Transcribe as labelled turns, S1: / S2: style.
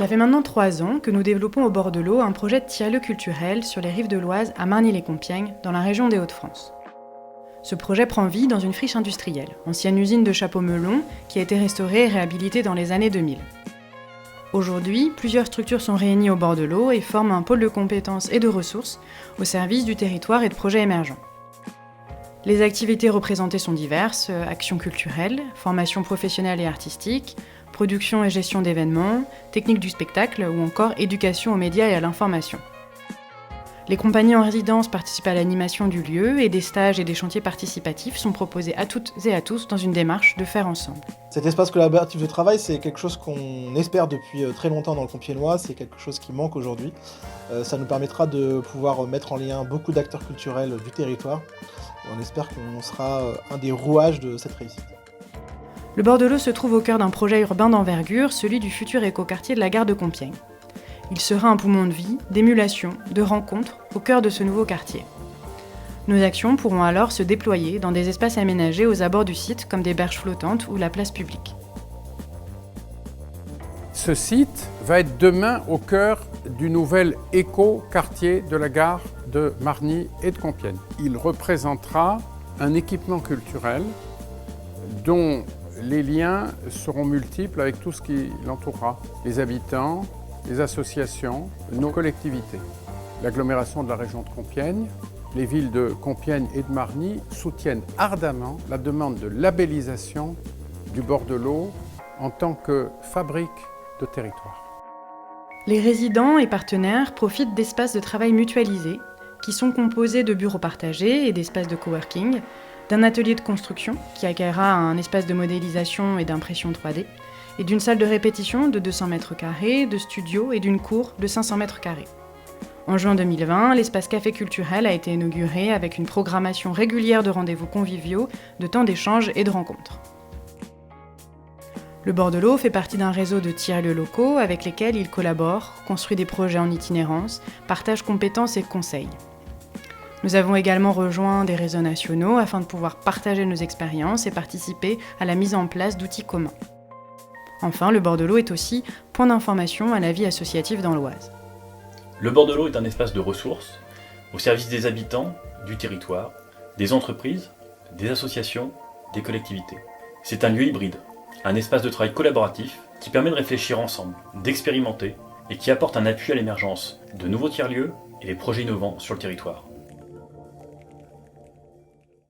S1: Cela fait maintenant 3 ans que nous développons au bord de l'eau un projet de tiers-lieu culturel sur les rives de l'Oise à Marny-les-Compiègnes, dans la région des Hauts-de-France. Ce projet prend vie dans une friche industrielle, ancienne usine de chapeaux melons qui a été restaurée et réhabilitée dans les années 2000. Aujourd'hui, plusieurs structures sont réunies au bord de l'eau et forment un pôle de compétences et de ressources au service du territoire et de projets émergents. Les activités représentées sont diverses, actions culturelles, formation professionnelle et artistique, production et gestion d'événements, technique du spectacle ou encore éducation aux médias et à l'information. Les compagnies en résidence participent à l'animation du lieu et des stages et des chantiers participatifs sont proposés à toutes et à tous dans une démarche de faire ensemble.
S2: Cet espace collaboratif de travail, c'est quelque chose qu'on espère depuis très longtemps dans le Compiègnois, c'est quelque chose qui manque aujourd'hui. Ça nous permettra de pouvoir mettre en lien beaucoup d'acteurs culturels du territoire. Et on espère qu'on sera un des rouages de cette réussite.
S1: Le bord de l'eau se trouve au cœur d'un projet urbain d'envergure, celui du futur écoquartier de la gare de Compiègne. Il sera un poumon de vie, d'émulation, de rencontres au cœur de ce nouveau quartier. Nos actions pourront alors se déployer dans des espaces aménagés aux abords du site comme des berges flottantes ou la place publique.
S3: Ce site va être demain au cœur du nouvel éco-quartier de la gare de Marny et de Compiègne. Il représentera un équipement culturel dont les liens seront multiples avec tout ce qui l'entourera, les habitants, les associations, nos collectivités. L'agglomération de la région de Compiègne, les villes de Compiègne et de Marny soutiennent ardemment la demande de labellisation du bord de l'eau en tant que fabrique de territoire.
S1: Les résidents et partenaires profitent d'espaces de travail mutualisés qui sont composés de bureaux partagés et d'espaces de coworking, d'un atelier de construction qui accueillera un espace de modélisation et d'impression 3D, et d'une salle de répétition de 200 mètres carrés, de studio et d'une cour de 500 mètres carrés. En juin 2020, l'espace café culturel a été inauguré avec une programmation régulière de rendez-vous conviviaux, de temps d'échange et de rencontres. Le bord de l'eau fait partie d'un réseau de tiers-lieux locaux avec lesquels il collabore, construit des projets en itinérance, partage compétences et conseils. Nous avons également rejoint des réseaux nationaux afin de pouvoir partager nos expériences et participer à la mise en place d'outils communs. Enfin, le bord de l'eau est aussi point d'information à la vie associative dans l'Oise.
S4: Le bord de l'eau est un espace de ressources au service des habitants, du territoire, des entreprises, des associations, des collectivités. C'est un lieu hybride, un espace de travail collaboratif qui permet de réfléchir ensemble, d'expérimenter et qui apporte un appui à l'émergence de nouveaux tiers-lieux et des projets innovants sur le territoire.